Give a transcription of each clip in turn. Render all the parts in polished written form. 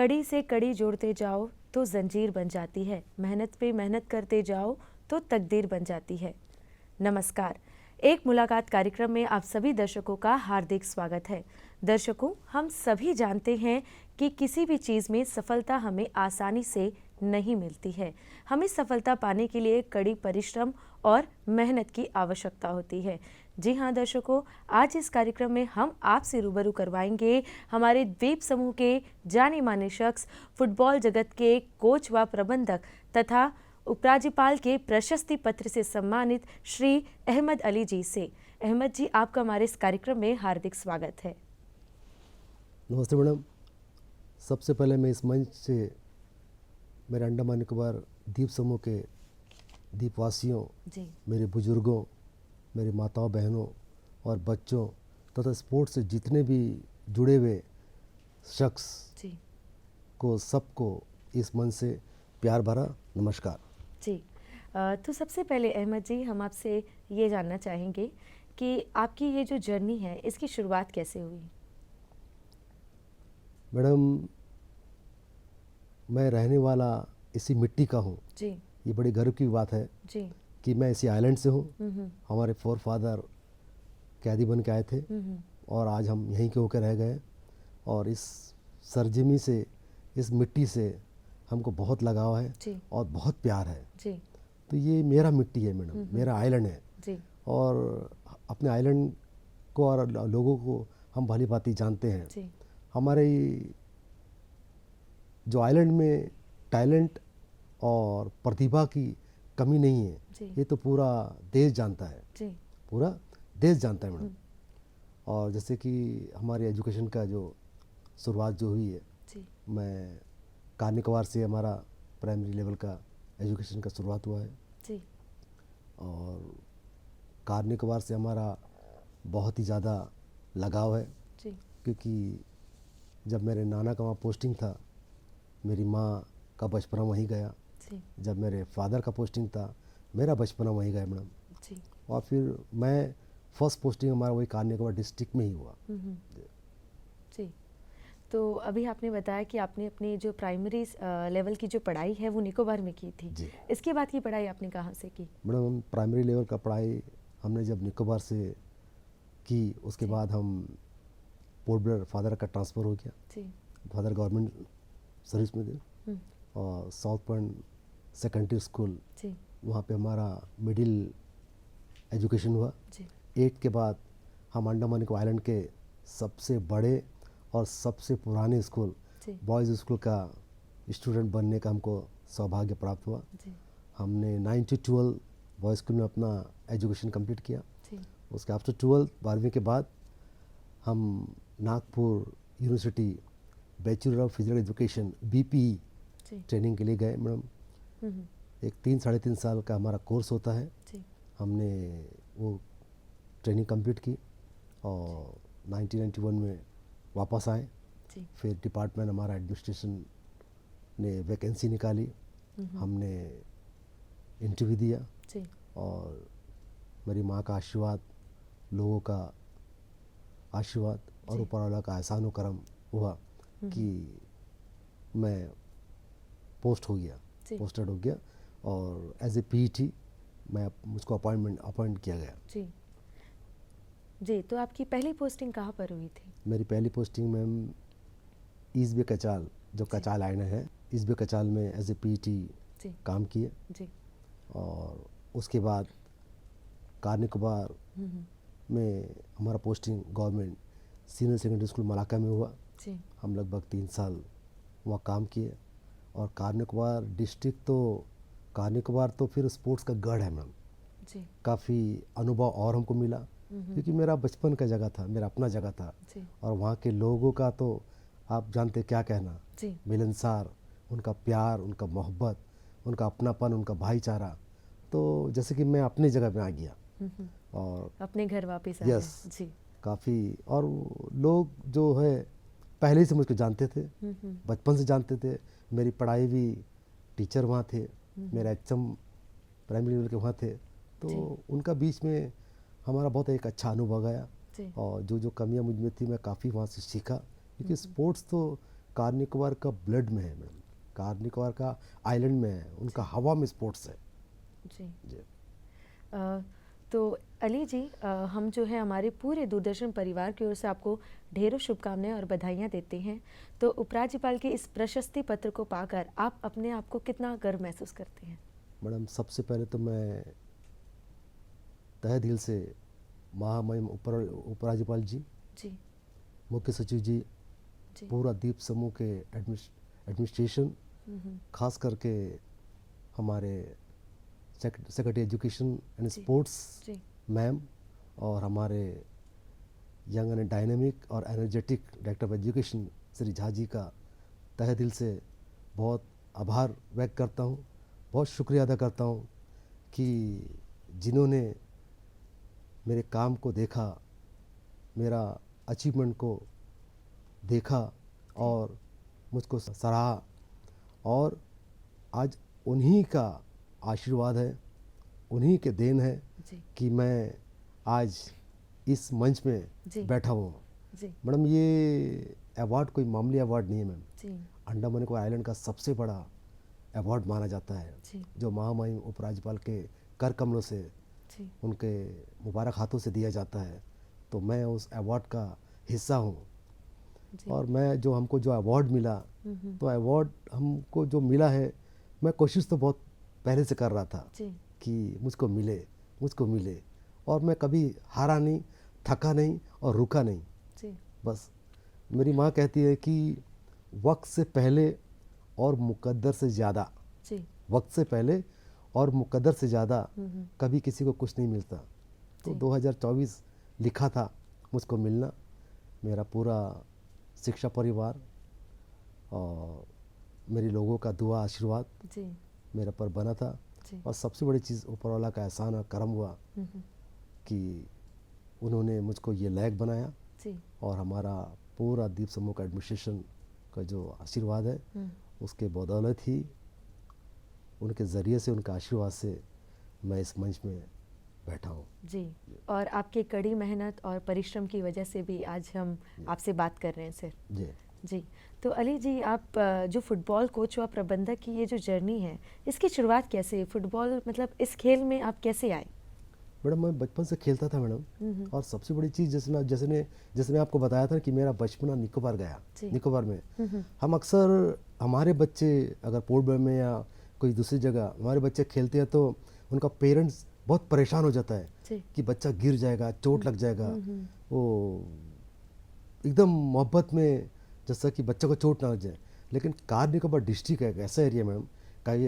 कड़ी से कड़ी जोड़ते जाओ तो जंजीर बन जाती है, मेहनत पे मेहनत करते जाओ तो तकदीर बन जाती है। नमस्कार, एक मुलाकात कार्यक्रम में आप सभी दर्शकों का हार्दिक स्वागत है। दर्शकों, हम सभी जानते हैं कि किसी भी चीज़ में सफलता हमें आसानी से नहीं मिलती है। हमें सफलता पाने के लिए कड़ी परिश्रम और मेहनत की आवश्यकता होती है। जी हाँ दर्शकों, आज इस कार्यक्रम में हम आपसे रूबरू करवाएंगे हमारे द्वीप समूह के जाने माने शख्स, फुटबॉल जगत के कोच व प्रबंधक तथा उपराज्यपाल के प्रशस्ति पत्र से सम्मानित श्री अहमद अली जी से। अहमद जी, आपका हमारे इस कार्यक्रम में हार्दिक स्वागत है। नमस्ते मैडम। सबसे पहले मैं इस मंच से मेरे अंडमान निकोबार द्वीप समूह के द्वीपवासियों, मेरे बुजुर्गों, मेरी माताओं बहनों और बच्चों तथा स्पोर्ट्स से जितने भी जुड़े हुए शख्स को सबको इस मंच से प्यार भरा नमस्कार जी। तो सबसे पहले अहमद जी, हम आपसे ये जानना चाहेंगे कि आपकी ये जो जर्नी है इसकी शुरुआत कैसे हुई? मैडम, मैं रहने वाला इसी मिट्टी का हूँ जी। ये बड़ी गर्व की बात है जी कि मैं इसी आइलैंड से हूँ। हमारे फोर फादर कैदी बन के आए थे और आज हम यहीं के होकर रह गए और इस सरजमी से, इस मिट्टी से हमको बहुत लगाव है जी। और बहुत प्यार है जी। तो ये मेरा मिट्टी है मैडम, मेरा आइलैंड है जी। और अपने आइलैंड को और लोगों को हम भली भांति जानते हैं जी। हमारे जो आइलैंड में टैलेंट और प्रतिभा की कमी नहीं है, ये तो पूरा देश जानता है जी। पूरा देश जानता है मैडम। और जैसे कि हमारी एजुकेशन का जो शुरुआत जो हुई है जी। मैं कार-निकोबार से हमारा प्राइमरी लेवल का एजुकेशन का शुरुआत हुआ है जी। और कार-निकोबार से हमारा बहुत ही ज़्यादा लगाव है जी। क्योंकि जब मेरे नाना का वहाँ पोस्टिंग था, मेरी माँ का बचपना वहीं गया जी। जब मेरे फादर का पोस्टिंग था, मेरा बचपना वहीं गया मैडम जी। और फिर मैं फर्स्ट पोस्टिंग हमारा वही कार-निकोबार डिस्ट्रिक्ट में ही हुआ जी। तो अभी आपने बताया कि आपने अपनी जो प्राइमरी लेवल की जो पढ़ाई है वो निकोबार में की थी जी। इसके बाद की पढ़ाई आपने कहाँ से की? मैडम, प्राइमरी लेवल का पढ़ाई हमने जब निकोबार से की, उसके बाद हम पोर्ट ब्लेयर, फादर का ट्रांसफ़र हो गया जी। फादर गवर्नमेंट सर्विस में थे और साउथ पॉइंट सेकेंडरी स्कूल वहाँ पे हमारा मिडिल एजुकेशन हुआ जी। 8 के बाद हम अंडमान निकोबार आइलैंड के सबसे बड़े और सबसे पुराने स्कूल बॉयज़ स्कूल का स्टूडेंट बनने का हमको सौभाग्य प्राप्त हुआ जी। हमने 9 to 12 बॉयज़ स्कूल में अपना एजुकेशन कंप्लीट किया जी। उसके आफ्टर 12 12वीं के बाद हम Nagpur university bachelor of physical education BPE training के लिए गए मैडम। एक 3-3.5 साल का हमारा कोर्स होता है जी। हमने वो ट्रेनिंग कंप्लीट की और 1991 में वापस आए जी। फिर डिपार्टमेंट हमारा एडमिनिस्ट्रेशन ने वैकेंसी निकाली, हमने इंटरव्यू दिया जी। और मेरी माँ का आशीर्वाद, लोगों का आशीर्वाद और ऊपर वाला का एहसान व करम हुआ कि मैं पोस्टेड हो गया और एज ए PET मुझको अपॉइंट किया गया जी। जी, तो आपकी पहली पोस्टिंग कहाँ पर हुई थी? मेरी पहली पोस्टिंग मैम ईस्ट बे कचाल, जो कचाल आइलैंड है, ईस्ट बे कचाल में एज ए PET काम किए जी। और उसके बाद कार-निकोबार में हमारा posting government senior secondary school Malacca में हुआ जी। हम लगभग 3 साल वहाँ काम किए और कार-निकोबार डिस्ट्रिक्ट तो कार-निकोबार तो फिर स्पोर्ट्स का गढ़ है मैम जी। काफ़ी अनुभव और हमको मिला क्योंकि मेरा बचपन का जगह था, मेरा अपना जगह था जी। और वहाँ के लोगों का तो आप जानते क्या कहना जी। मिलनसार, उनका प्यार, उनका मोहब्बत, उनका अपनापन, उनका भाईचारा, तो जैसे कि मैं अपनी जगह पे आ गया और अपने घर वापस आ गए जी। काफ़ी और लोग जो है पहले से मुझको जानते थे, बचपन से जानते थे। मेरी पढ़ाई भी टीचर वहाँ थे, मेरा HM प्राइमरी लेवल के वहाँ थे, तो उनका बीच में हमारा बहुत एक अच्छा अनुभव गया और जो कमियां मुझ में थी मैं काफ़ी वहाँ से सीखा क्योंकि स्पोर्ट्स तो कार निकोबार का ब्लड में है मैडम, कार निकोबार का आइलैंड में है, उनका हवा में स्पोर्ट्स है। जी जी। तो अली जी, हम जो है हमारे पूरे दूरदर्शन परिवार की ओर से आपको ढेरों शुभकामनाएं और बधाइयां देते हैं। तो उपराज्यपाल के इस प्रशस्ति पत्र को पाकर आप अपने आप को कितना गर्व महसूस करते हैं? मैडम सबसे पहले तो मैं तहे दिल से महामहिम उपराज्यपाल जी, मुख्य सचिव जी, पूरा द्वीप समूह के एडमिनिस्ट्रेशन, खास करके हमारे secretary education and sports ma'am, और हमारे यंग एंड डायनेमिक और energetic director of education Shri Jha ji का तहे दिल से बहुत आभार व्यक्त करता हूँ, बहुत शुक्रिया अदा करता हूँ कि जिन्होंने मेरे काम को देखा, मेरा अचीवमेंट को देखा और मुझको सराहा, और आज उन्हीं का आशीर्वाद है, उन्हीं के देन है कि मैं आज इस मंच में बैठा हूँ। मैडम ये अवार्ड कोई मामूली अवार्ड नहीं है मैम, अंडमान निकोबार आइलैंड का सबसे बड़ा अवार्ड माना जाता है, जो महामहिम उपराज्यपाल के कर कमलों से, उनके मुबारक हाथों से दिया जाता है। तो मैं उस अवार्ड का हिस्सा हूँ, और मैं जो हमको जो अवार्ड मिला, तो अवार्ड हमको जो मिला है, मैं कोशिश तो बहुत पहले से कर रहा था कि मुझको मिले, और मैं कभी हारा नहीं, थका नहीं और रुका नहीं। बस मेरी माँ कहती है कि वक्त से पहले और मुकद्दर से ज़्यादा, वक्त से पहले और मुकद्दर से ज़्यादा कभी किसी को कुछ नहीं मिलता। तो 2024 लिखा था मुझको मिलना, मेरा पूरा शिक्षा परिवार और मेरे लोगों का दुआ आशीर्वाद मेरे पर बना था, और सबसे बड़ी चीज़ ऊपर वाला का एहसान और करम हुआ कि उन्होंने मुझको ये लायक बनाया, और हमारा पूरा द्वीप समूह का एडमिनिस्ट्रेशन का जो आशीर्वाद है, उसके बदौलत ही, उनके ज़रिए से, उनका आशीर्वाद से मैं इस मंच में बैठा हूँ जी। और आपकी कड़ी मेहनत और परिश्रम की वजह से भी आज हम आपसे बात कर रहे हैं सर। जी। तो अली जी, आप जो फुटबॉल कोच व प्रबंधक की ये जो जर्नी है, इसकी शुरुआत कैसे, फुटबॉल मतलब इस खेल में आप कैसे आए? मैडम मैं बचपन से खेलता था मैडम, और सबसे बड़ी चीज़ जैसे मैं आपको बताया था कि मेरा बचपना निकोबार गया, निकोबार में हम अक्सर, हमारे बच्चे अगर पोर्ट ब्लेयर में या कोई दूसरी जगह हमारे बच्चे खेलते हैं, तो उनका पेरेंट्स बहुत परेशान हो जाता है कि बच्चा गिर जाएगा, चोट लग जाएगा, वो एकदम मोहब्बत में, जैसा कि बच्चे को चोट ना लग जाए। लेकिन कार निकोबार डिस्ट्रिक्ट है एक ऐसा एरिया मैडम,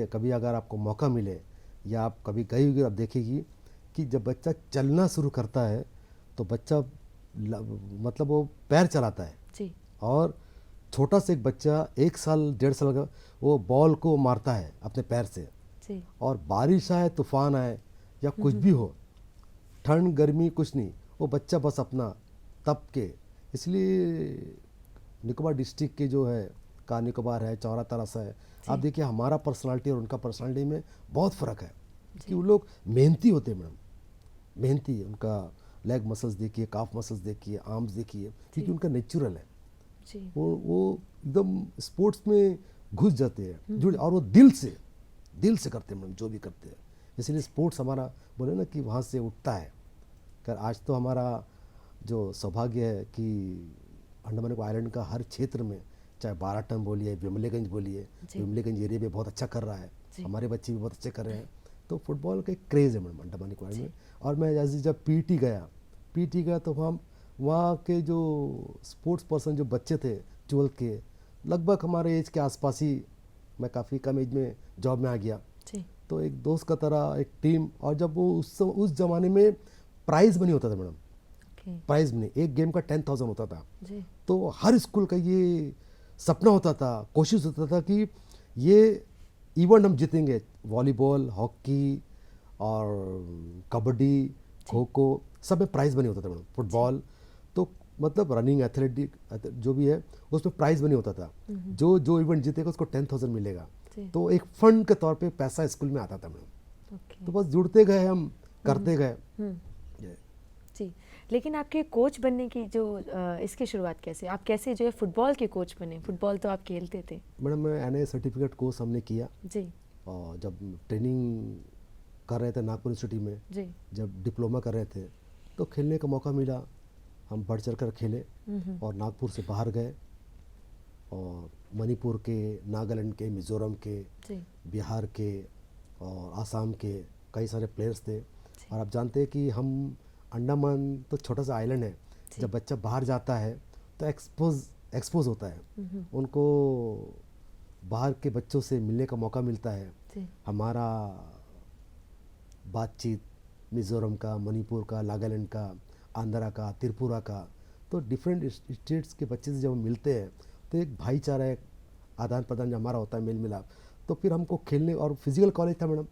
कभी अगर आपको मौका मिले या आप कभी गई होगी, आप देखेगी कि जब बच्चा चलना शुरू करता है तो बच्चा मतलब वो पैर चलाता है, और छोटा सा एक बच्चा 1 साल 1.5 साल का, वो बॉल को मारता है अपने पैर से, और बारिश आए, तूफान आए या कुछ भी हो, ठंड गर्मी कुछ नहीं, वो बच्चा बस अपना तप के। इसलिए निकोबार डिस्ट्रिक्ट के जो है, कार निकोबार है, चौरा तरस है, आप देखिए हमारा पर्सनालिटी और उनका पर्सनालिटी में बहुत फ़र्क है, कि वो लोग मेहनती होते हैं मैडम, मेहनती, उनका लेग मसल्स देखिए, काफ मसल्स देखिए, आर्म्स देखिए, क्योंकि उनका नेचुरल है, वो एकदम स्पोर्ट्स में घुस जाते हैं, जुड़, और वो दिल से करते हैं मैडम जो भी करते हैं। इसलिए स्पोर्ट्स हमारा बोले ना कि वहाँ से उठता है। कर आज तो हमारा जो सौभाग्य है कि अंडमान निकोबार आइलैंड का हर क्षेत्र में, चाहे बाराटन बोलिए, विमलेगंज बोलिए, विमलेगंज एरिया में बहुत अच्छा कर रहा है, हमारे बच्चे भी बहुत अच्छे कर रहे हैं। तो फुटबॉल का एक क्रेज़ है मैडम अंडमान निकोबार में। और मैं जब पीटी गया तो हम वहाँ के जो स्पोर्ट्स पर्सन जो बच्चे थे 12 के, लगभग हमारे एज के आसपास ही, मैं काफ़ी कम एज में जॉब में आ गया, तो एक दोस्त का तरह एक टीम। और जब वो उस ज़माने में प्राइज़ मनी होता था मैडम, प्राइज़ मनी एक गेम का 10,000 होता था, तो हर स्कूल का ये सपना होता था, कोशिश होता था कि ये इवेंट हम जीतेंगे, वॉलीबॉल, हॉकी और कबड्डी, खो खो, सब में प्राइज़ मनी होता था मैडम। फुटबॉल तो मतलब रनिंग, एथलेटिक जो भी है उसमें प्राइज़ मनी होता था, जो इवेंट जीतेगा उसको 10,000 मिलेगा, तो एक फंड के तौर पे पैसा स्कूल में आता था मैडम। तो बस जुड़ते गए हम, करते गए। जी। लेकिन आपके कोच बनने की जो इसकी शुरुआत कैसे, आप कैसे जो है फुटबॉल के कोच बने? फुटबॉल तो आप खेलते थे। मैडम मैं NIA सर्टिफिकेट कोर्स हमने किया जी। और जब ट्रेनिंग कर रहे थे नागपुर यूनिवर्सिटी में, जी। जब डिप्लोमा कर रहे थे तो खेलने का मौका मिला, हम बढ़ चढ़ कर खेले और नागपुर से बाहर गए और मणिपुर के, नागालैंड के, मिज़ोरम के, जी। बिहार के और आसाम के कई सारे प्लेयर्स थे। और आप जानते हैं कि हम अंडमान तो छोटा सा आइलैंड है, जब बच्चा बाहर जाता है तो एक्सपोज होता है, उनको बाहर के बच्चों से मिलने का मौका मिलता है। जी। हमारा बातचीत मिज़ोरम का, मणिपुर का, नागालैंड का, आंध्रा का, त्रिपुरा का, तो डिफरेंट स्टेट्स के बच्चे से जब हम मिलते हैं तो एक भाईचारा, एक आदान प्रदान जो हमारा होता है, मेल मिलाप, तो फिर हमको खेलने, और फिजिकल कॉलेज था मैडम,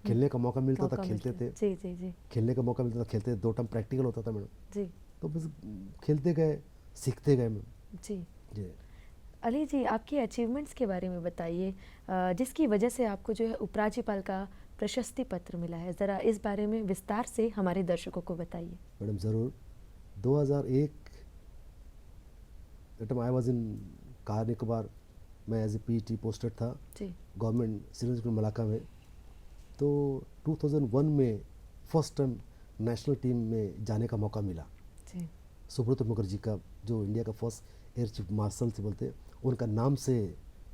खेलने का मौका मिलता था, खेलते थे। जी जी जी। खेलने का मौका मिलता था, खेलते थे। 2 टर्म प्रैक्टिकल होता था मैडम जी। तो बस खेलते गए, सीखते गए मैम। जी जी। अली जी, आपकी अचीवमेंट्स के बारे में बताइए, जिसकी वजह से आपको जो है उपराज्यपाल का प्रशस्ति पत्र मिला है, ज़रा इस बारे में विस्तार से हमारे दर्शकों को बताइए। मैडम ज़रूर। 2001 that I was in car Nicobar, मैं एज ए PET पोस्टेड था गवर्नमेंट सीनियर स्कूल मलाका में। तो 2001 में फर्स्ट टाइम नेशनल टीम में जाने का मौका मिला। जी। सुब्रत मुखर्जी का, जो इंडिया का फर्स्ट एयर चीफ मार्शल से बोलते, उनका नाम से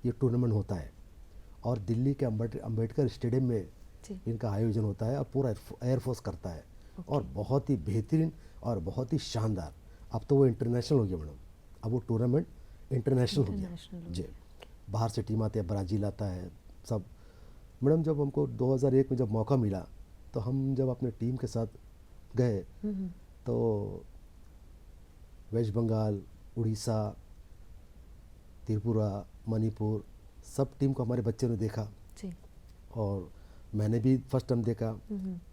ये टूर्नामेंट होता है और दिल्ली के अंबेडकर स्टेडियम में इनका आयोजन होता है और पूरा एयरफोर्स करता है और बहुत ही बेहतरीन और बहुत ही शानदार। अब तो वो इंटरनेशनल हो गया मैडम, अब वो टूर्नामेंट इंटरनेशनल हो गया जी। बाहर से टीम आते हैं, ब्राज़ील आता है सब। मैडम जब हमको 2001 में जब मौका मिला तो हम जब अपने टीम के साथ गए तो वेस्ट बंगाल, उड़ीसा, त्रिपुरा, मणिपुर, सब टीम को हमारे बच्चों ने देखा जी। और मैंने भी फर्स्ट टाइम देखा।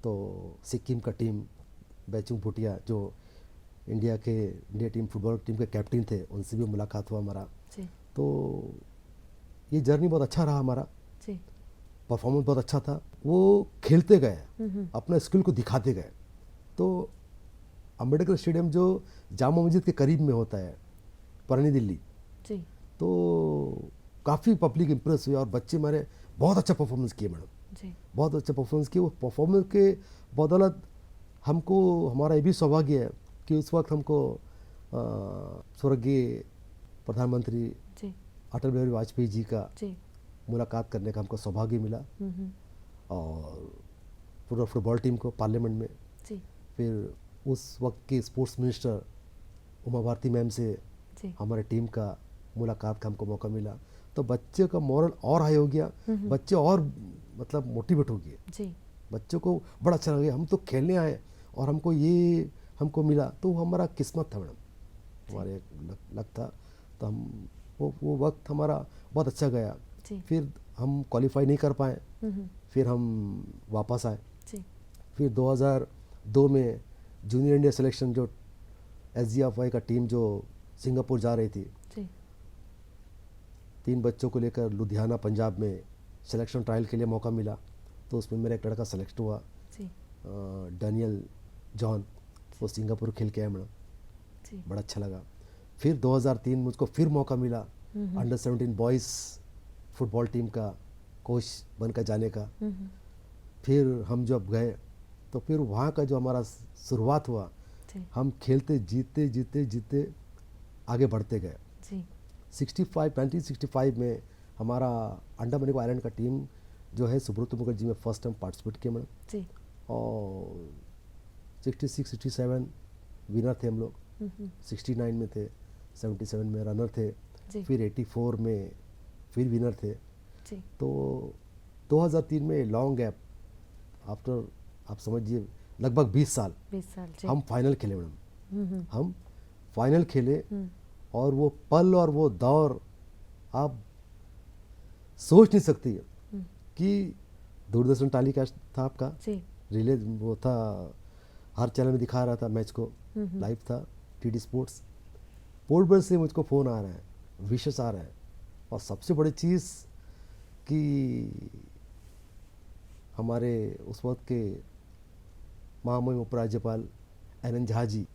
तो सिक्किम का टीम, बैचुंग भूटिया जो इंडिया टीम फुटबॉल टीम के कैप्टन थे, उनसे भी मुलाकात हुआ हमारा जी। तो ये जर्नी बहुत अच्छा रहा हमारा जी। परफॉर्मेंस बहुत अच्छा था। वो खेलते गए, अपना स्किल को दिखाते गए। तो अंबेडकर स्टेडियम जो जामा मस्जिद के करीब में होता है, पुरानी दिल्ली जी, तो काफ़ी पब्लिक इम्प्रेस हुई और बच्चे हमारे बहुत अच्छा परफॉर्मेंस किए मैडम जी, बहुत अच्छा परफॉर्मेंस किए। वो परफॉर्मेंस के बदौलत हमको, हमारा ये भी सौभाग्य है कि उस वक्त हमको स्वर्गीय प्रधानमंत्री अटल बिहारी वाजपेयी जी का मुलाकात करने का हमको सौभाग्य मिला और पूरा फुटबॉल टीम को पार्लियामेंट में जी। फिर उस वक्त के sports minister Uma Bharti ma'am से हमारे टीम का मुलाकात का हमको मौका मिला। तो बच्चे का मॉरल और हाई हो गया, बच्चे और मतलब मोटिवेट हो गए, बच्चों को बड़ा अच्छा लगा, हम तो खेलने आए और हमको ये हमको मिला। तो हमारा किस्मत था मैडम, हमारे लक था। तो हम वो वक्त हमारा बहुत अच्छा गया। फिर हम क्वालिफाई नहीं कर पाए, फिर हम वापस आए। फिर 2002 में जूनियर इंडिया सिलेक्शन जो SGFI का टीम जो सिंगापुर जा रही थी, 3 बच्चों को लेकर लुधियाना पंजाब में सिलेक्शन ट्रायल के लिए मौका मिला। तो उसमें मेरा एक लड़का सेलेक्ट हुआ, डैनियल जॉन, वो सिंगापुर खेल के आया मैडम, बड़ा अच्छा लगा। फिर 2003 मुझको फिर मौका मिला अंडर 17 बॉयज़ फुटबॉल टीम का कोच बनकर जाने का। फिर हम जब गए तो फिर वहाँ का जो हमारा शुरुआत हुआ, हम खेलते जीते जीते जीते आगे बढ़ते गए। 1965 में हमारा अंडमान निकोबार आइलैंड का टीम जो है सुब्रत मुखर्जी में फर्स्ट टाइम पार्टिसिपेट किया मैडम, और 66-67 विनर थे हम लोग, 69 में थे, 77 में रनर थे, फिर 84 में फिर विनर थे। तो 2003 में लॉन्ग गैप आफ्टर, आप समझिए लगभग 20 साल हम फाइनल खेले मैडम, हम फाइनल खेले। और वो पल और वो दौर आप सोच नहीं सकती कि दूरदर्शन टेलीकास्ट था आपका, रिले वो था, हर चैनल में दिखा रहा था मैच को, लाइव था, TD स्पोर्ट्स। पोर्ट ब्लेयर से मुझको फ़ोन आ रहा है, विशेस आ रहा है, और सबसे बड़ी चीज़ कि हमारे उस वक्त के महामहिम उपराज्यपाल NN झा जी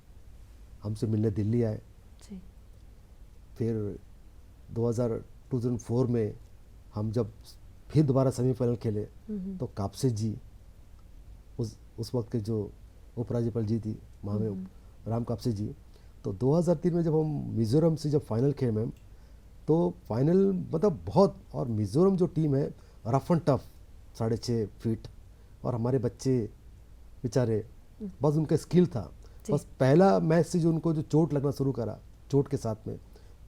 हमसे मिलने दिल्ली आए। जी। फिर 2004 में हम जब फिर दोबारा सेमीफाइनल खेले तो कापसे जी, उस वक्त के जो उपराज्यपाल जी थी महामहिम राम कापसे जी, तो 2003 में जब हम मिज़ोरम से जब फाइनल खेले मैम, तो फाइनल मतलब बहुत, और मिज़ोरम जो टीम है रफ एंड टफ, 6.5 फीट, और हमारे बच्चे बेचारे बस उनका स्किल था। बस पहला मैच से जो उनको जो चोट लगना शुरू करा, चोट के साथ में,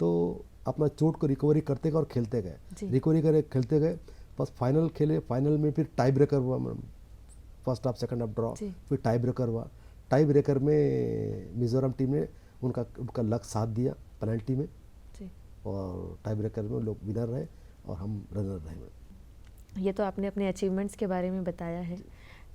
तो अपना चोट को रिकवरी करते गए और खेलते गए, रिकवरी करे खेलते गए। बस फाइनल खेले, फाइनल में फिर टाई ब्रेकर हुआ ma'am, first half second half draw, फिर टाई ब्रेकर हुआ। टाई ब्रेकर में मिज़ोरम टीम ने उनका लक साथ दिया पेनल्टी में, और टाई ब्रेकर में लोग विनर रहे और हम रनर रहे। ये तो आपने अपने अचीवमेंट्स के बारे में बताया है।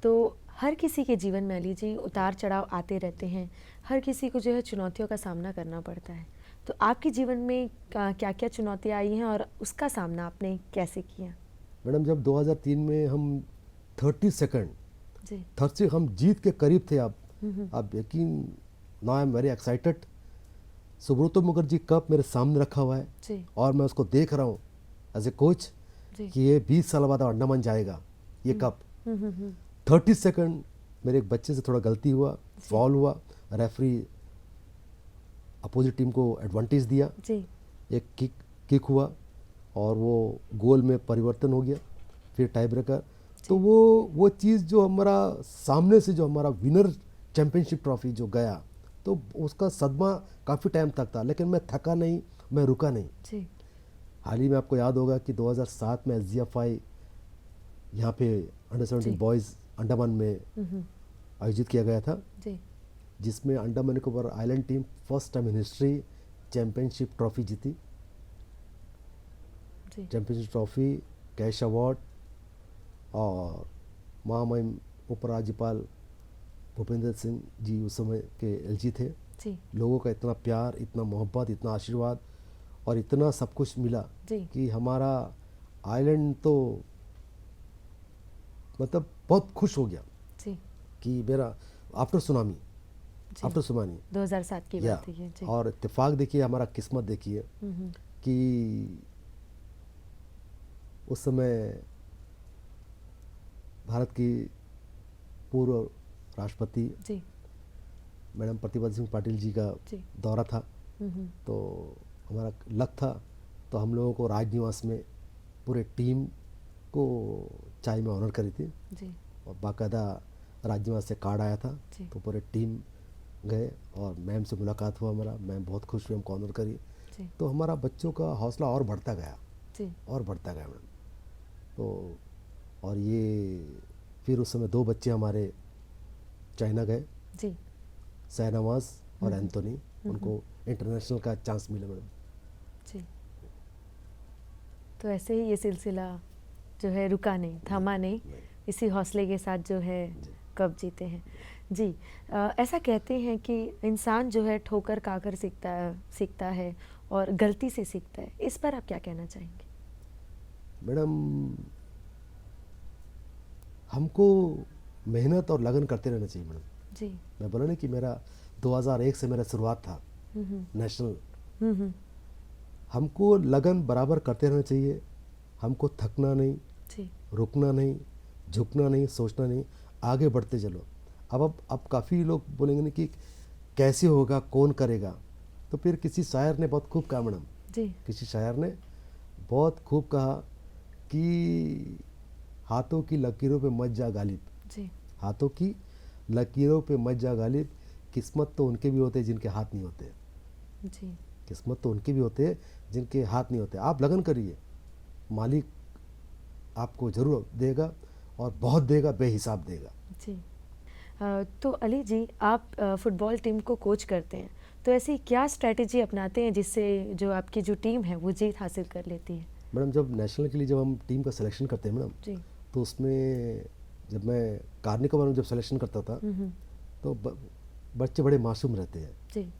तो हर किसी के जीवन में अली जी उतार चढ़ाव आते रहते हैं, हर किसी को जो है चुनौतियों का सामना करना पड़ता है। तो आपके जीवन में क्या क्या चुनौतियाँ आई हैं और उसका सामना आपने कैसे किया? मैडम जब 2003 में हम 30 सेकंड जी, 30 हम जीत के करीब थे। आप यकीन, now I am very excited. Subroto Mukherjee cup मेरे सामने रखा हुआ है जी, और मैं उसको देख रहा हूँ एज ए कोच कि ये 20 साल बाद अंडमान जाएगा ये कप। 30 सेकंड मेरे एक बच्चे से थोड़ा गलती हुआ, फॉल हुआ, रेफरी अपोजिट टीम को एडवांटेज दिया, एक किक हुआ और वो गोल में परिवर्तन हो गया, फिर टाई ब्रेकर। तो वो चीज़ जो हमारा सामने से जो हमारा विनर चैंपियनशिप ट्रॉफी जो गया, तो उसका सदमा काफ़ी टाइम तक था, लेकिन मैं थका नहीं, मैं रुका नहीं जी। हाल ही में आपको याद होगा कि 2007 में SGFI यहाँ पे अंडर 17 बॉयज़ अंडमान में आयोजित किया गया था, जिसमें Andaman Nicobar island team first time in history championship trophy जीती। चैंपियनशिप ट्रॉफी, कैश अवार्ड, और महामहिम उपराज्यपाल भूपेंद्र सिंह जी उस समय के LG थे। लोगों का इतना प्यार, इतना मोहब्बत, इतना आशीर्वाद और इतना सब कुछ मिला कि हमारा आइलैंड तो मतलब बहुत खुश हो गया कि मेरा आफ्टर सुनामी 2007 की बात है जी। और इत्तेफाक देखिए, हमारा किस्मत देखिए कि उस समय भारत की पूर्व राष्ट्रपति मैडम प्रतिभा सिंह पाटिल जी का दौरा था, तो हमारा लक था, तो हम लोगों को राजनिवास में पूरे टीम को चाय में ऑनर करी थी और बाकायदा राजनिवास से कार्ड आया था, तो पूरे टीम गए और मैम से मुलाकात हुआ हमारा। मैम बहुत खुश हुई, हमको ऑनर करी, तो हमारा बच्चों का हौसला और बढ़ता गया मैम। तो और ये फिर उस समय 2 बच्चे हमारे चाइना गए, शहनवाज और एंथोनी, उनको इंटरनेशनल का चांस मिला मैडम जी। तो ऐसे ही ये सिलसिला जो है रुका नहीं, थमा नहीं, इसी हौसले के साथ जो है कब जीते हैं जी। ऐसा कहते हैं कि इंसान जो है ठोकर खाकर सीखता है और गलती से सीखता है, इस पर आप क्या कहना चाहेंगे? मैडम हमको मेहनत और लगन करते रहना चाहिए मैडम जी। मैं बोला ना कि मेरा 2001 से मेरा शुरुआत था नेशनल। हमको लगन बराबर करते रहना चाहिए, हमको थकना नहीं, रुकना नहीं, झुकना नहीं, सोचना नहीं, आगे बढ़ते चलो। अब काफ़ी लोग बोलेंगे ना कि कैसे होगा, कौन करेगा, तो फिर किसी शायर ने बहुत खूब कहा मैडम किसी शायर ने बहुत खूब कहा कि हाथों की लकीरों पे मत जा गालिब, हाथों की लकीरों पे मत जा गालिब, किस्मत तो उनके भी होते हैं जिनके हाथ नहीं होते जी। किस्मत तो उनके भी होते हैं जिनके हाथ नहीं होते। आप लगन करिए, मालिक आपको ज़रूर देगा और बहुत देगा, बेहिसाब देगा जी। तो अली जी, आप फुटबॉल टीम को कोच करते हैं, तो ऐसी क्या स्ट्रैटेजी अपनाते हैं जिससे जो आपकी जो टीम है वो जीत हासिल कर लेती है? मैडम जब नेशनल के लिए जब हम टीम का सिलेक्शन करते हैं मैडम, तो उसमें जब मैं कार्निकोबार में जब सिलेक्शन करता था तो बच्चे बड़े मासूम रहते हैं।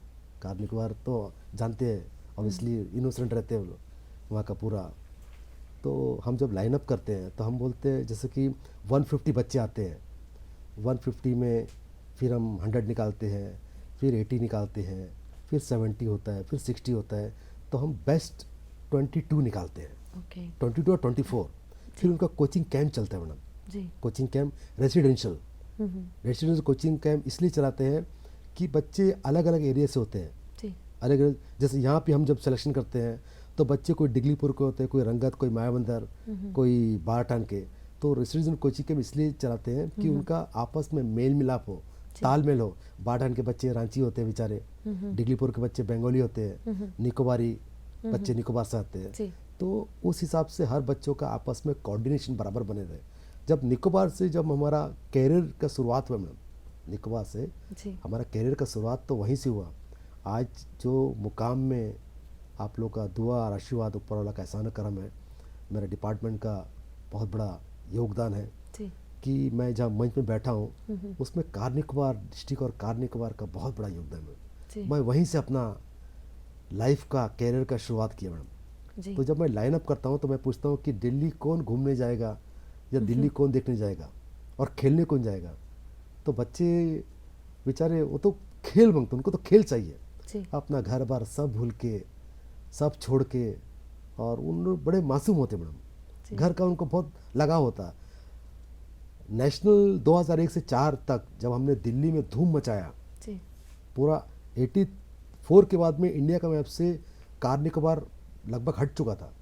कार्निकोबार तो जानते हैं ऑब्वियसली इनोसेंट रहते हैं वहाँ का पूरा। तो हम जब लाइनअप करते हैं तो हम बोलते हैं जैसे कि 150 बच्चे आते हैं, 150 में फिर हम 100 निकालते हैं, फिर 80 निकालते हैं, फिर 70 होता है, फिर 60 होता है, तो हम बेस्ट 22 निकालते हैं। ओके 22 और 24। फिर उनका कोचिंग कैंप चलता है मैडम। जी coaching camp residential coaching camp इसलिए चलाते हैं कि बच्चे अलग अलग एरिया से होते हैं, जी अलग अलग। जैसे यहाँ पे हम जब सिलेक्शन करते हैं तो बच्चे कोई डिगलीपुर के होते हैं, कोई रंगत, कोई मायाबंदर, कोई बारटान के। तो रेसिडेंशियल कोचिंग कैंप इसलिए चलाते हैं कि उनका आपस में मेल मिलाप हो, तालमेल हो। बारटान के बच्चे रांची होते हैं बेचारे, डिगलीपुर के बच्चे बंगाली होते हैं, निकोबारी बच्चे निकोबार से आते हैं। जी तो उस हिसाब से हर बच्चों का आपस में कोऑर्डिनेशन बराबर बने रहे। जब निकोबार से जब हमारा कैरियर का शुरुआत हुआ मैडम, निकोबार से जी हमारा कैरियर का शुरुआत तो वहीं से हुआ। आज जो मुकाम में आप लोग का दुआ और आशीर्वाद, ऊपर वाला का एहसान करम है, मेरे डिपार्टमेंट का बहुत बड़ा योगदान है जी कि मैं जहाँ मंच में बैठा हूँ उसमें कार निकोबार डिस्ट्रिक्ट और कार निकोबार का बहुत बड़ा योगदान जी है। मैं वहीं से अपना लाइफ का कैरियर का शुरुआत किया मैडम। जी तो जब मैं लाइन अप करता हूँ तो मैं पूछता हूँ कि दिल्ली कौन घूमने जाएगा या दिल्ली कौन देखने जाएगा और खेलने कौन जाएगा। तो बच्चे बेचारे वो तो खेल मांगते, उनको तो खेल चाहिए। जी अपना घर बार सब भूल के, सब छोड़ के, और उन लोग बड़े मासूम होते मैडम। जी घर का उनको बहुत लगाव होता। नेशनल 2001 से 4 तक जब हमने दिल्ली में धूम मचाया, जी पूरा 84 के बाद में इंडिया का मैप से कार निकोबार लगभग हट चुका था।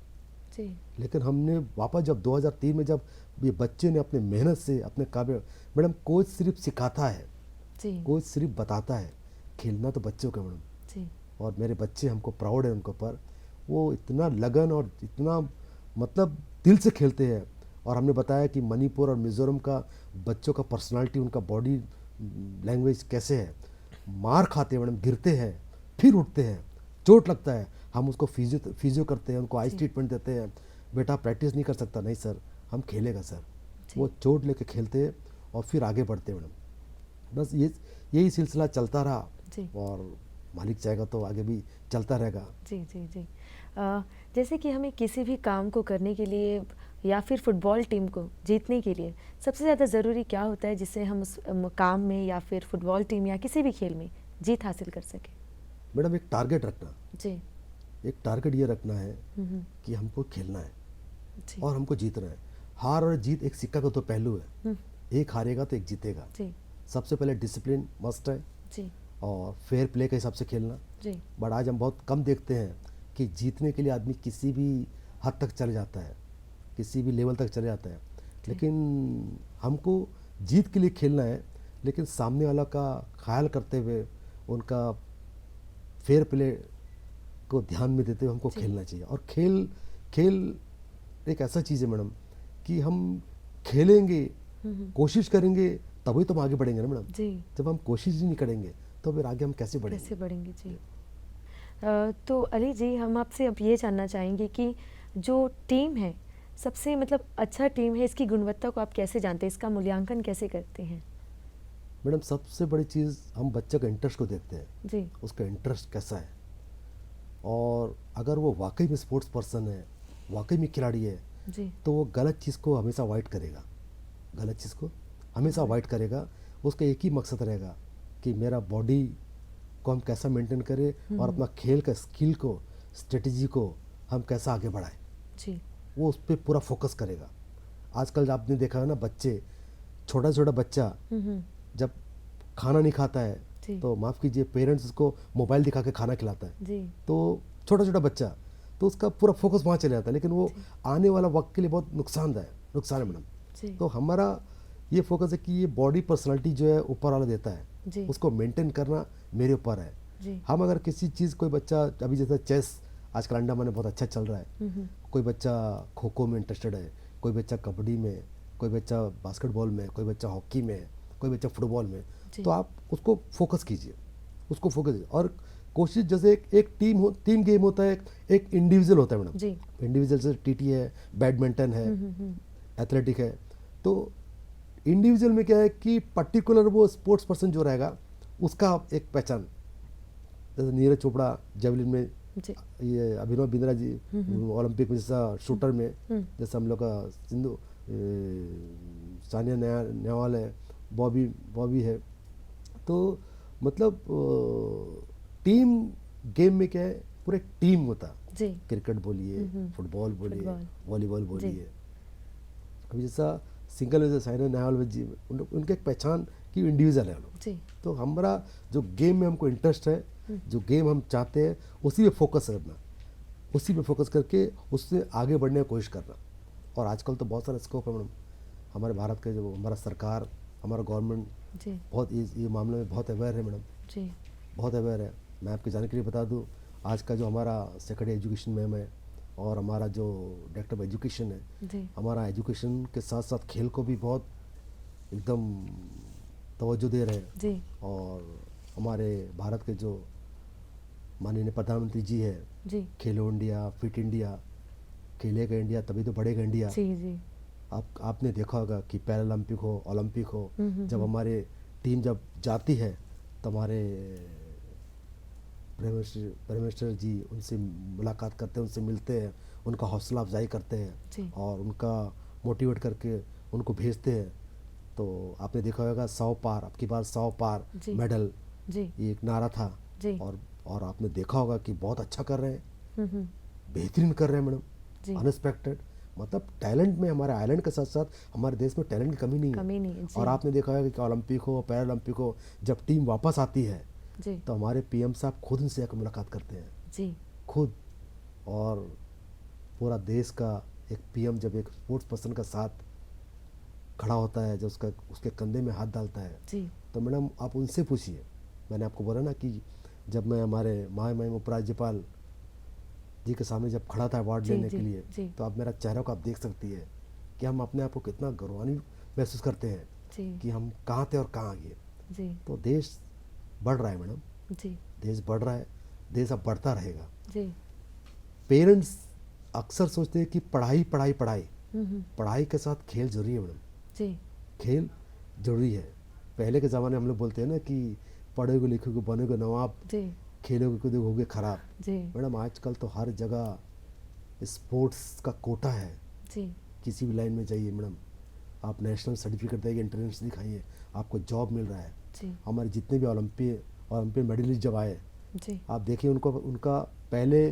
जी लेकिन हमने वापस जब 2003 में जब ये बच्चे ने अपने मेहनत से अपने काबिल, मैडम कोच सिर्फ सिखाता है, जी कोच सिर्फ बताता है, खेलना तो बच्चों का मैडम। जी और मेरे बच्चे हमको प्राउड है उनके ऊपर। वो इतना लगन और इतना मतलब दिल से खेलते हैं। और हमने बताया कि मणिपुर और मिज़ोरम का बच्चों का पर्सनालिटी, उनका बॉडी लैंग्वेज कैसे है। मार खाते हैं मैडम, गिरते हैं, फिर उठते हैं, चोट लगता है, हम उसको फिजियो करते हैं, उनको आइस ट्रीटमेंट देते हैं। बेटा प्रैक्टिस नहीं कर सकता, नहीं सर हम खेलेगा सर। वो चोट लेके खेलते हैं और फिर आगे बढ़ते हैं मैडम। बस यही सिलसिला चलता रहा जी और मालिक चाहेगा तो आगे भी चलता रहेगा। जी जी जी जैसे कि हमें किसी भी काम को करने के लिए या फिर फुटबॉल टीम को जीतने के लिए सबसे ज़्यादा ज़रूरी क्या होता है जिससे हम उस काम में या फिर फुटबॉल टीम या किसी भी खेल में जीत हासिल कर सकें? मैडम एक टारगेट रखना, जी एक टारगेट ये रखना है कि हमको खेलना है जी और हमको जीतना है। हार और जीत एक सिक्का का तो पहलू है, एक हारेगा तो एक जीतेगा। जी सबसे पहले डिसिप्लिन मस्ट है जी और फेयर प्ले के हिसाब से खेलना। जी बट आज हम बहुत कम देखते हैं कि जीतने के लिए आदमी किसी भी हद तक चले जाता है, किसी भी लेवल तक चले जाता है। लेकिन हमको जीत के लिए खेलना है, लेकिन सामने वाला का ख्याल करते हुए, उनका फेयर प्ले को ध्यान में देते हुए हमको खेलना चाहिए। और खेल एक ऐसा चीज़ है मैडम कि हम खेलेंगे, कोशिश करेंगे तभी तो हम आगे बढ़ेंगे ना मैडम। जी जब हम कोशिश ही नहीं करेंगे तो फिर आगे हम कैसे बढ़ेंगे? जी तो अली जी, हम आपसे अब ये जानना चाहेंगे कि जो टीम है सबसे मतलब अच्छा टीम है, इसकी गुणवत्ता को आप कैसे जानते हैं, इसका मूल्यांकन कैसे करते हैं? मैडम सबसे बड़ी चीज़ हम बच्चे का इंटरेस्ट को देखते हैं जी उसका इंटरेस्ट कैसा है। और अगर वो वाकई में स्पोर्ट्स पर्सन है, वाकई में खिलाड़ी है, जी तो वो गलत चीज़ को हमेशा अवॉइड करेगा, गलत चीज़ को हमेशा अवॉइड करेगा। उसका एक ही मकसद रहेगा कि मेरा बॉडी को हम कैसा मेंटेन करें और अपना खेल का स्किल को, स्ट्रेटजी को हम कैसा आगे बढ़ाएं, जी वो उस पर पूरा फोकस करेगा। आजकल आपने देखा है ना, बच्चे, छोटा छोटा बच्चा जब खाना नहीं खाता है जी तो माफ़ कीजिए पेरेंट्स उसको मोबाइल दिखा के खाना खिलाता है। जी तो छोटा छोटा बच्चा, तो उसका पूरा फोकस वहाँ चले जाता है, लेकिन वो आने वाला वक्त के लिए बहुत नुकसान है मैडम। जी तो हमारा ये फोकस है कि ये बॉडी पर्सनालिटी जो है ऊपर वाला देता है, जी उसको मेंटेन करना मेरे ऊपर है। जी हम अगर किसी चीज़, कोई बच्चा अभी जैसे चेस आजकल अंडमान में बहुत अच्छा चल रहा है, कोई बच्चा खो खो में इंटरेस्टेड है, कोई बच्चा कबड्डी में, कोई बच्चा बास्केटबॉल में, कोई बच्चा हॉकी में, कोई बच्चा फुटबॉल में, तो आप उसको फोकस कीजिए, उसको फोकस और कोशिश। जैसे एक टीम गेम होता है, एक इंडिविजुअल होता है मैडम। जी इंडिविजुअल से टीटी है, बैडमिंटन है, एथलेटिक है। तो इंडिविजुअल में क्या है कि पर्टिकुलर वो स्पोर्ट्स पर्सन जो रहेगा उसका एक पहचान, जैसे नीरज चोपड़ा जेवलिन में, जी ये अभिनव बिंद्रा जी ओलंपिक में, जैसा शूटर में जैसा हम लोग का सिंधु, सानिया नेहवाल है, बॉबी है। तो मतलब टीम गेम में क्या है, पूरा एक टीम होता, जी, क्रिकेट बोलिए, फुटबॉल बोलिए, फुटबॉल, वॉलीबॉल जी, बोलिए। अभी जैसा सिंगल में साइना नेहवाल जी, उनके एक पहचान की इंडिविजुअल है वो लोग। जी, तो हमारा जो गेम में हमको इंटरेस्ट है, जो गेम हम चाहते हैं, उसी पे फोकस करना, उसी पे फोकस करके उससे आगे बढ़ने की कोशिश करना। और आजकल तो बहुत सारा स्कोप है मैडम, हमारे भारत के जो हमारा सरकार, हमारा गवर्नमेंट जी, बहुत ये मामले में बहुत अवेयर है मैडम, जी, बहुत अवेयर है। मैं आपकी जानकारी बता दूं, आज का जो हमारा सेक्रेटरी एजुकेशन मैम है और हमारा जो डायरेक्टर ऑफ एजुकेशन है, जी, हमारा एजुकेशन के साथ साथ खेल को भी बहुत एकदम तवज्जो दे रहे हैं। जी, और हमारे भारत के जो माननीय प्रधानमंत्री जी है, जी, खेलो इंडिया, फिट इंडिया, खेलेगा इंडिया तभी तो बढ़ेगा इंडिया। जी, जी, आपने देखा होगा कि पैरालंपिक हो, ओलंपिक हो, जब हमारे टीम जब जाती है तो हमारे प्राइम मिनिस्टर जी उनसे मुलाकात करते हैं, उनसे मिलते हैं, उनका हौसला अफजाई करते जी, हैं और उनका मोटिवेट करके उनको भेजते हैं। तो आपने देखा होगा 100 पार, अब की बार 100 पार जी, मेडल, जी, ये एक नारा था। जी, और आपने देखा होगा कि बहुत अच्छा कर रहे हैं, हम्म, बेहतरीन कर रहे हैं मैडम, जी, अनएक्सपेक्टेड। मतलब टैलेंट में हमारे आइलैंड के साथ साथ हमारे देश में टैलेंट की कमी नहीं है। कमी नहीं है, और जी, आपने देखा होगा कि ओलंपिक हो, पैरालंपिक हो, जब टीम वापस आती है जी, तो हमारे पीएम साहब खुद उनसे आकर मुलाकात करते हैं, जी, खुद। और पूरा देश का एक पीएम जब एक स्पोर्ट्स पर्सन का साथ खड़ा होता है, जब उसके कंधे में हाथ डालता है, जी, तो मैडम आप उनसे पूछिए। मैंने आपको बोला ना कि जब मैं हमारे महामहिम उपराज्यपाल जी के सामने जब खड़ा था अवार्ड जी, लेने जी, के लिए, जी, तो आप मेरा चेहरा को आप देख सकती है कि हम अपने आप को कितना गौरवान्वित महसूस करते हैं जी, कि हम कहाँ थे और कहाँ आ गए। जी, तो देश बढ़ रहा है मैडम, जी, देश बढ़ रहा है, देश अब बढ़ता रहेगा। जी, पेरेंट्स अक्सर सोचते हैं कि पढ़ाई पढ़ाई पढ़ाई, हम्म, पढ़ाई के साथ खेल जरूरी है मैडम, जी, खेल जरूरी है। पहले के ज़माने में हम लोग बोलते हैं ना कि पढ़ोगे लिखोगे बनोगे नवाब, जी, खेलोगे कूदोगे होगे खराब। जी, मैडम आजकल तो हर जगह स्पोर्ट्स का कोटा है, जी, किसी भी लाइन में जाइए मैडम, आप नेशनल सर्टिफिकेट देंगे, इंटरनेशनल दिखाइए, आपको जॉब मिल रहा है। जी, हमारे जितने भी ओलंपिक मेडलिस्ट जब आए, जी, आप देखिए उनका पहले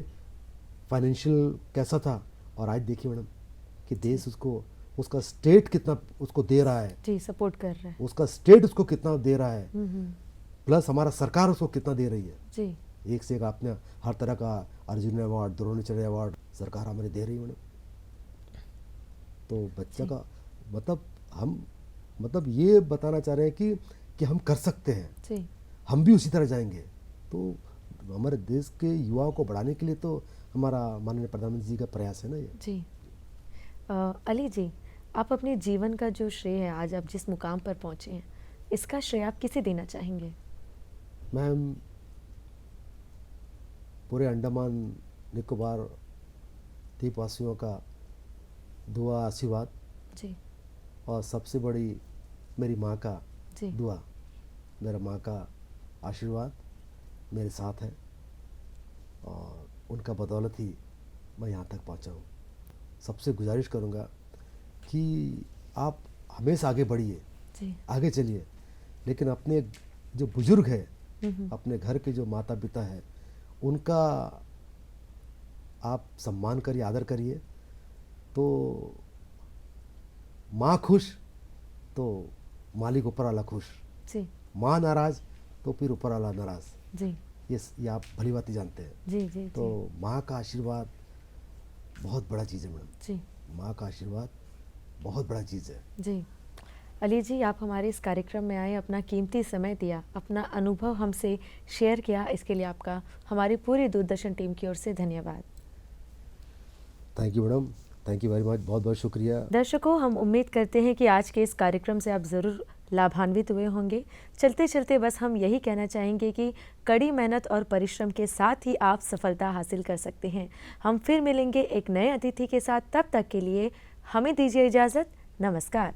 फाइनेंशियल कैसा था, और आज देखिए मैडम कि देश उसका स्टेट कितना उसको दे रहा है, जी, सपोर्ट कर रहा है, उसका स्टेट उसको कितना दे रहा है, हम्म, प्लस हमारा सरकार उसको कितना दे रही है। जी, एक से एक आपने हर तरह का अर्जुन अवार्ड, द्रोणाचार्य अवार्ड सरकार हमारे दे रही है मैडम। तो बच्चा जी, का मतलब ये बताना चाह रहे हैं कि हम कर सकते हैं, जी, हम भी उसी तरह जाएंगे। तो हमारे देश के युवाओं को बढ़ाने के लिए तो हमारा माननीय प्रधानमंत्री जी का प्रयास है ना ये। जी। अली जी, आप अपने जीवन का जो श्रेय है, आज आप जिस मुकाम पर पहुंचे हैं, इसका श्रेय आप किसे देना चाहेंगे? मैम, पूरे अंडमान निकोबार द्वीपवासियों का दुआ आशीर्वाद, जी, और सबसे बड़ी मेरी माँ का जी, दुआ, मेरा माँ का आशीर्वाद मेरे साथ है, और उनका बदौलत ही मैं यहाँ तक पहुँचा हूँ। सबसे गुजारिश करूँगा कि आप हमेशा आगे बढ़िए, जी, आगे चलिए, लेकिन अपने जो बुजुर्ग है, हम्म, अपने घर के जो माता पिता है, उनका आप सम्मान करिए, आदर करिए। तो माँ खुश तो मालिक ऊपर वाला खुश, जी, माँ नाराज तो फिर ऊपर वाला नाराज। जी, ये आप भली बात ही जानते हैं। जी, जी, तो माँ का आशीर्वाद बहुत बड़ा चीज़ है मैडम, जी, माँ का आशीर्वाद बहुत बड़ा चीज़ है। जी। अली जी, आप हमारे इस कार्यक्रम में आए, अपना कीमती समय दिया, अपना अनुभव हमसे शेयर किया, इसके लिए आपका हमारी पूरी दूरदर्शन टीम की ओर से धन्यवाद। Thank you madam, thank you very much, बहुत बहुत शुक्रिया। दर्शकों, हम उम्मीद करते हैं कि आज के इस कार्यक्रम से आप ज़रूर लाभान्वित हुए होंगे। चलते चलते बस हम यही कहना चाहेंगे कि कड़ी मेहनत और परिश्रम के साथ ही आप सफलता हासिल कर सकते हैं। हम फिर मिलेंगे एक नए अतिथि के साथ, तब तक के लिए हमें दीजिए इजाज़त। नमस्कार।